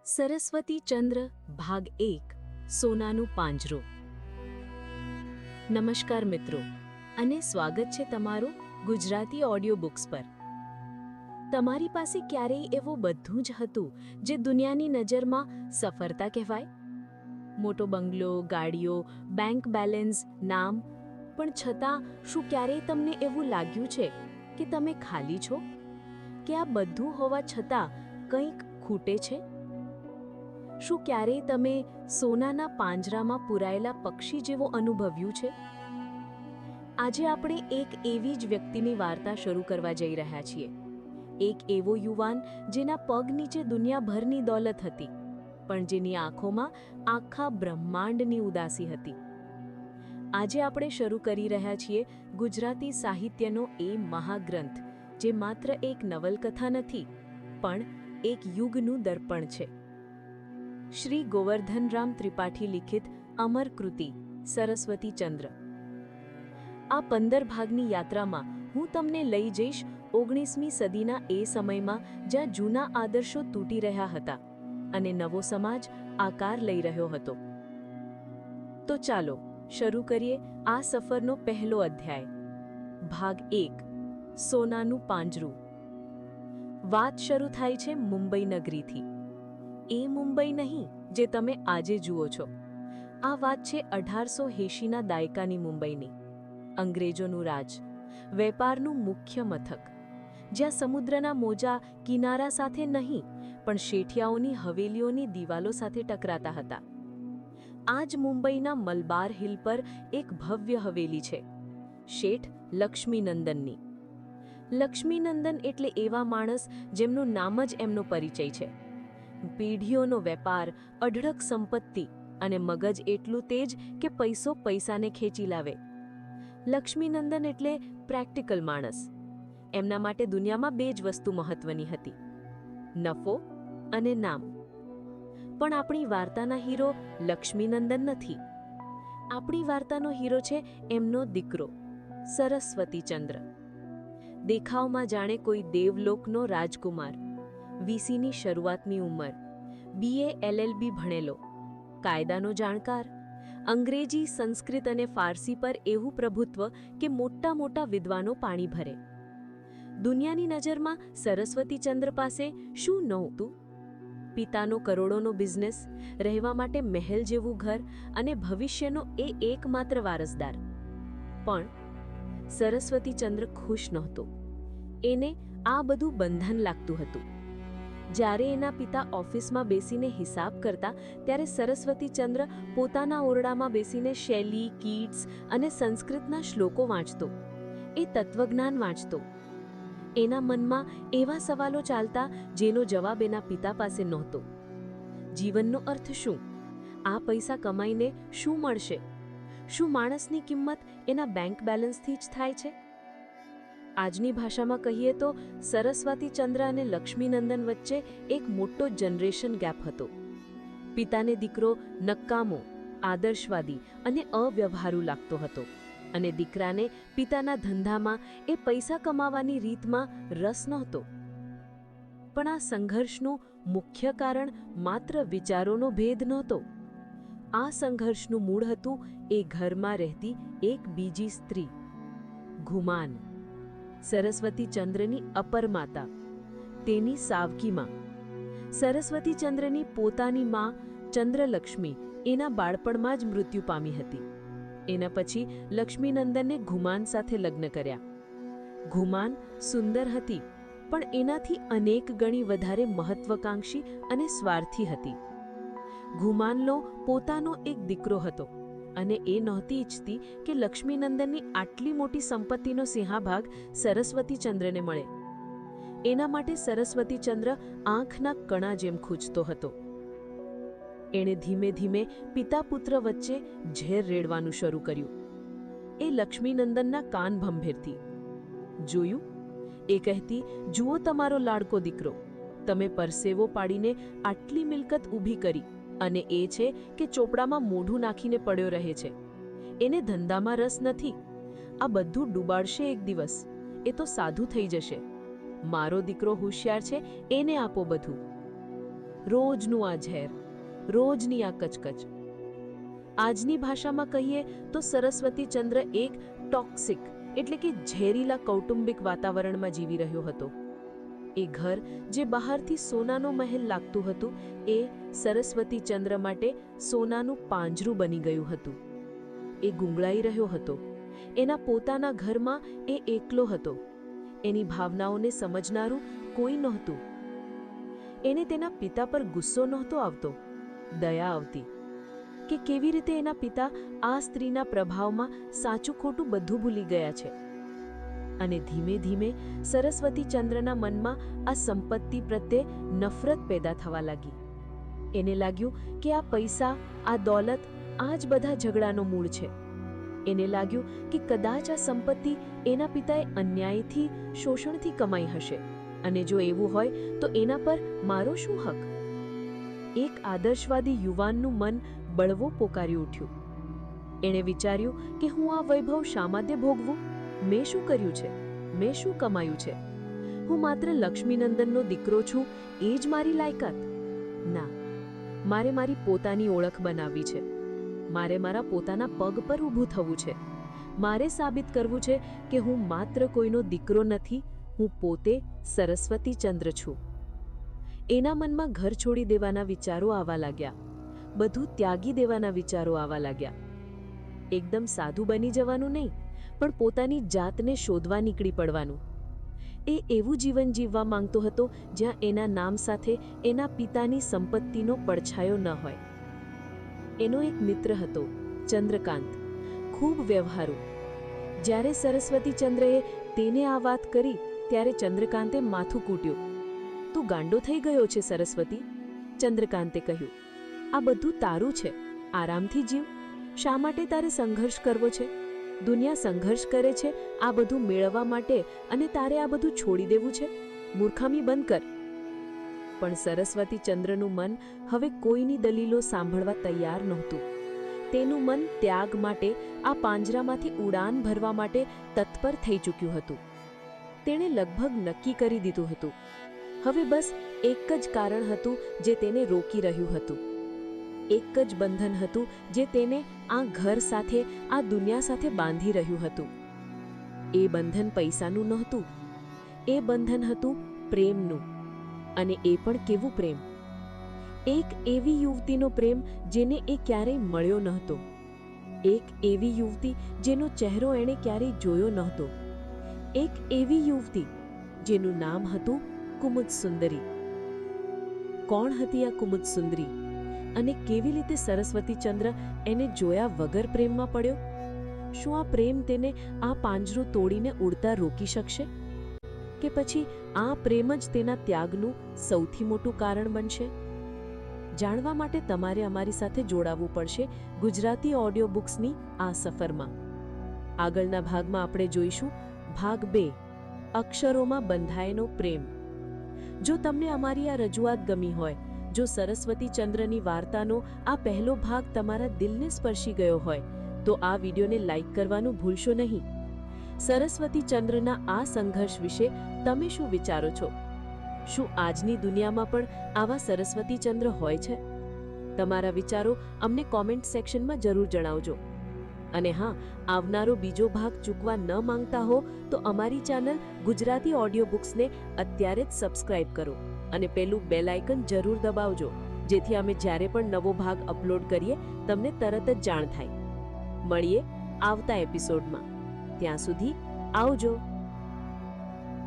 સરસ્વતી ચંદ્ર ભાગ 1 સોનાનું પાંજરું। નમસ્કાર મિત્રો અને સ્વાગત છે તમારું ગુજરાતી ઓડિયો બુક્સ પર। તમારી પાસે ક્યારેય એવું બધું જ હતું જે દુનિયાની નજરમાં સફળતા કહેવાય? મોટો બંગલો, ગાડીઓ, બેંક બેલેન્સ, નામ, પણ છતાં શું ક્યારેય તમને એવું લાગ્યું છે કે તમે ખાલી છો, કે આ બધું હોવા છતાં કંઈક ખૂટે છે? શું ક્યારેય તમે સોનાના પાંજરામાં પૂરાયેલા પક્ષી જેવો અનુભવ્યું છે? આજે આપણે એક એવી જ વ્યક્તિની વાર્તા શરૂ કરવા જઈ રહ્યા છીએ। એક એવો યુવાન જેના પગ નીચે દુનિયાભરની દોલત હતી, પણ જેની આંખોમાં આખા બ્રહ્માંડની ઉદાસી હતી। આજે આપણે શરૂ કરી રહ્યા છીએ ગુજરાતી સાહિત્યનો એ મહાગ્રંથ, જે માત્ર એક નવલકથા નથી, પણ એક યુગનું દર્પણ છે। શ્રી ગોવર્ધનરામ ત્રિપાઠી લિખિત અમર કૃતિ સરસ્વતી ચંદ્ર। આ 15 ભાગની યાત્રામાં હું તમને લઈ જઈશ 19મી સદીના એ સમયમાં જ્યાં જૂના આદર્શો તૂટી રહ્યા હતા અને નવો સમાજ આકાર લઈ રહ્યો હતો। તો ચાલો શરૂ કરીએ આ સફરનો પહેલો અધ્યાય। ભાગ 1 સોનાનું પાંજરું। વાત શરૂ થાય છે મુંબઈ નગરીથી। એ મુંબઈ નહીં જે તમે આજે જુઓ છો। આ વાત છે 1880ના દાયકાની મુંબઈની। અંગ્રેજોનું રાજ, વેપારનું મુખ્ય મથક, જ્યાં સમુદ્રના મોજા કિનારા સાથે નહીં પણ શેઠિયાઓની હવેલીઓની દિવાલો સાથે ટકરાતા હતા। આ જ મુંબઈના મલબાર હિલ પર એક ભવ્ય હવેલી છે, શેઠ લક્ષ્મીનંદનની। લક્ષ્મીનંદન એટલે એવા માણસ જેમનું નામ જ એમનો પરિચય છે। પેઢીઓનો વેપાર, અઢળક સંપત્તિ અને મગજ એટલું તેજ કે પૈસો પૈસાને ખેંચી લાવે। લક્ષ્મીનંદન એટલે પ્રેક્ટિકલ માણસ। એમના માટે દુનિયામાં બે જ વસ્તુ મહત્વની હતી, નફો અને નામ। પણ આપણી વાર્તાના હીરો લક્ષ્મીનંદન નથી। આપણી વાર્તાનો હીરો છે એમનો દીકરો સરસ્વતીચંદ્ર। દેખાવમાં જાણે કોઈ દેવલોકનો રાજકુમાર, 20ની શરૂઆતની ઉંમર, BA LLB ભણેલો, કાયદાનો જાણકાર, અંગ્રેજી, સંસ્કૃત અને ફારસી પર એવું પ્રભુત્વ કે મોટા મોટા વિદ્વાનો પાણી ભરે। દુનિયાની નજરમાં સરસ્વતીચંદ્ર પાસે શું નહોતું? પિતાનો કરોડોનો બિઝનેસ, રહેવા માટે મહેલ જેવું ઘર અને ભવિષ્યનો એ એકમાત્ર વારસદાર। પણ સરસ્વતીચંદ્ર ખુશ નહોતો। એને આ બધું બંધન લાગતું હતું। જ્યારે એના પિતા ઓફિસમાં બેસીને હિસાબ કરતા, ત્યારે સરસ્વતીચંદ્ર પોતાના ઓરડામાં બેસીને શૈલી, કીટ્સ અને સંસ્કૃતના શ્લોકો વાંચતો। એ તત્વજ્ઞાન વાંચતો। એના મનમાં એવા સવાલો ચાલતા જેનો જવાબ એના પિતા પાસે નહોતો। જીવનનો અર્થ શું? આ પૈસા કમાઈને શું મળશે? શું માણસની કિંમત એના બેંક બેલેન્સથી જ થાય છે? આજની ભાષામાં કહીએ તો સરસ્વતીચંદ્ર અને લક્ષ્મીનંદન વચ્ચે એક મોટો જનરેશન ગેપ હતો। પિતાને દીકરો નકામો, આદર્શવાદી અને અવ્યવહારુ લાગતો હતો, અને દીકરાને પિતાના ધંધામાં, એ પૈસા કમાવાની રીતમાં રસ નહોતો। પણ આ સંઘર્ષનું મુખ્ય કારણ માત્ર વિચારોનો ભેદ નહોતો। આ સંઘર્ષનું મૂળ હતું એ ઘરમાં રહેતી એક બીજી સ્ત્રી, ઘુમાન, સરસ્વતીચંદ્રની અપર માતા। તેની સાવકીમાં સરસ્વતીચંદ્રની પોતાની માં ચંદ્રલક્ષ્મી એના બાળપણમાં જ મૃત્યુ પામી હતી। એના પછી લક્ષ્મીનંદને ઘુમાન સાથે લગ્ન કર્યા। ઘુમાન સુંદર હતી, પણ એનાથી અનેક ગણી વધારે મહત્વાકાંક્ષી અને સ્વાર્થી હતી। ઘુમાનનો પોતાનો એક દીકરો હતો, અને એ નહોતી ઈચ્છતી કે લક્ષ્મીનંદનની આટલી મોટી સંપત્તિનો સિંહાભાગ સરસ્વતીચંદ્રને મળે। એના માટે સરસ્વતીચંદ્ર આંખના કણા જેમ ખૂંચતો હતો। એણે ધીમે ધીમે પિતા પુત્ર વચ્ચે ઝેર રેડવાનું શરૂ કર્યું। એ લક્ષ્મીનંદનના કાન ભંભેરતી। જોયું? એ કહેતી, જુઓ તમારો લાડકો દીકરો, તમે પરસેવો પાડીને આટલી મિલકત ઊભી કરી, અને એ છે કે ચોપડામાં મોઢું નાખીને પડ્યો રહે છે। એને ધંધામાં રસ નથી। આ બધું ડૂબાડશે એક દિવસ। એ તો સાધુ થઈ જશે। મારો દીકરો હોશિયાર છે, એને આપો બધું। રોજનું આ ઝેર, રોજની આ કચકચ. આજની ભાષામાં કહીએ તો સરસ્વતીચંદ્ર એક ટોક્સિક એટલે કે ઝેરીલા કૌટુંબિક વાતાવરણમાં જીવી રહ્યો હતો. એ ઘર જે બહારથી સોનાનો મહેલ લાગતું હતું એ સરસ્વતીચંદ્ર માટે સોનાનું પાંજરું બની ગયું હતું. એ ગુંગળાઈ રહ્યો હતો. એના પોતાના ઘરમાં એ એકલો હતો. એની ભાવનાઓને સમજનારું કોઈ નહોતું. એને તેના પિતા પર ગુસ્સો નહોતો આવતો, દયા આવતી કે કેવી રીતે એના પિતા આ સ્ત્રીના પ્રભાવમાં સાચું ખોટું બધું ભૂલી ગયા છે. અને ધીમે ધીમે સરસ્વતીચંદ્રના મનમાં આ સંપત્તિ પ્રત્યે નફરત પેદા થવા લાગી. એને લાગ્યું કે આ પૈસા, આ દોલત, આ જ બધા ઝઘડાનો મૂળ છે. એને લાગ્યું કે કદાચ આ સંપત્તિ એના પિતાએ અન્યાયથી, શોષણથી કમાઈ હશે, અને જો એવું હોય તો એના પર મારો શું હક? એક આદર્શવાદી યુવાનનું મન બળવો પોકારી ઉઠ્યું. એણે વિચાર્યું કે હું આ વૈભવ શા માટે ભોગવું? મેં શું કર્યું છે? મેં શું કમાયું છે? હું માત્ર લક્ષ્મીનંદનનો દીકરો છું, એ જ મારી લાયકાત? ના, મારે મારી પોતાની ઓળખ બનાવવી છે. મારે મારા પોતાના પગ પર ઊભું થવું છે. મારે સાબિત કરવું છે કે હું માત્ર કોઈનો દીકરો નથી, હું પોતે સરસ્વતીચંદ્ર છું. એના મનમાં ઘર છોડી દેવાના વિચારો આવવા લાગ્યા. બધું ત્યાગી દેવાના વિચારો આવવા લાગ્યા. એકદમ સાધુ બની જવાનું નહીં, પણ પોતાની જાતને શોધવા નીકળી પડવાનું. એ એવું જીવન જીવવા માંગતો હતો જ્યાં એના નામ સાથે એના પિતાની સંપત્તિનો પડછાયો ન હોય. એનો એક મિત્ર હતો, ચંદ્રકાંત, ખૂબ વ્યવહારુ. જ્યારે સરસ્વતીચંદ્રએ તેને આ વાત કરી ત્યારે ચંદ્રકાંતે માથું કૂટ્યું. તું ગાંડો થઈ ગયો છે સરસ્વતી, ચંદ્રકાંતે કહ્યું. આ બધું તારું છે, આરામથી જીવ. શા માટે તારે સંઘર્ષ કરવો છે? દુનિયા સંઘર્ષ કરે છે આ બધું મેળવવા માટે, અને તારે આ બધું છોડી દેવું છે? મૂર્ખામી બંધ કર. પણ સરસ્વતીચંદ્રનું મન હવે કોઈની દલીલો સાંભળવા તૈયાર નહોતું. તેનું મન ત્યાગ માટે, આ પાંજરામાંથી ઉડાન ભરવા માટે તત્પર થઈ ચૂક્યું હતું. તેણે લગભગ નક્કી કરી દીધું હતું. હવે બસ એક જ કારણ હતું જે તેને રોકી રહ્યું હતું. એક જ બંધન હતું જે તેને આ ઘર સાથે, આ દુનિયા સાથે બાંધી રહ્યું હતું. એ બંધન પૈસાનું નહોતું. એ બંધન હતું પ્રેમનું. અને એ પણ કેવું પ્રેમ? એક એવી યુવતીનો પ્રેમ જેને એ ક્યારેય મળ્યો નહોતો. એક એવી યુવતી જેનો ચહેરો એણે ક્યારેય જોયો નહોતો. એક એવી યુવતી જેનું નામ હતું કુમુદસુંદરી. કોણ હતી આ કુમુદસુંદરી? અને કેવી રીતે સરસ્વતીચંદ્ર એને જોયા વગર પ્રેમમાં પડ્યો? શું આ પ્રેમ તેને આ પાંજરું તોડીને ઉડતા રોકી શકશે? કે પછી આ પ્રેમ જ તેના ત્યાગનું સૌથી મોટું કારણ બનશે? જાણવા માટે તમારે અમારી સાથે જોડાવવું પડશે ગુજરાતી ઓડિયો બુક્સની આ સફરમાં. આગળના ભાગમાં આપણે જોઈશું ભાગ 2, અક્ષરોમાં બંધાયેલો પ્રેમ. જો તમને અમારી આ રજૂઆત ગમી હોય, જો સરસ્વતીચંદ્રની વાર્તાનો આ પહેલો ભાગ તમારા દિલને સ્પર્શી ગયો હોય, તો આ વિડીયોને લાઈક કરવાનું ભૂલશો નહીં. સરસ્વતીચંદ્રના આ સંઘર્ષ વિશે તમે શું વિચારો છો? શું આજની દુનિયામાં પણ આવા સરસ્વતીચંદ્ર હોય છે? તમારા વિચારો અમને કોમેન્ટ સેક્શનમાં જરૂર જણાવજો. અને હા, આવનારો બીજો ભાગ ચૂકવા ન માંગતા હો તો અમારી ચેનલ ગુજરાતી ઓડિયો બુક્સને અત્યારે જ સબસ્ક્રાઇબ કરો અને પેલું બેલ આઇકન જરૂર દબાવજો, જેથી અમે જ્યારે પણ નવો ભાગ અપલોડ કરીએ તમને તરત જ જાણ થાય. મળીએ આવતા એપિસોડમાં. ત્યાં સુધી આવજો.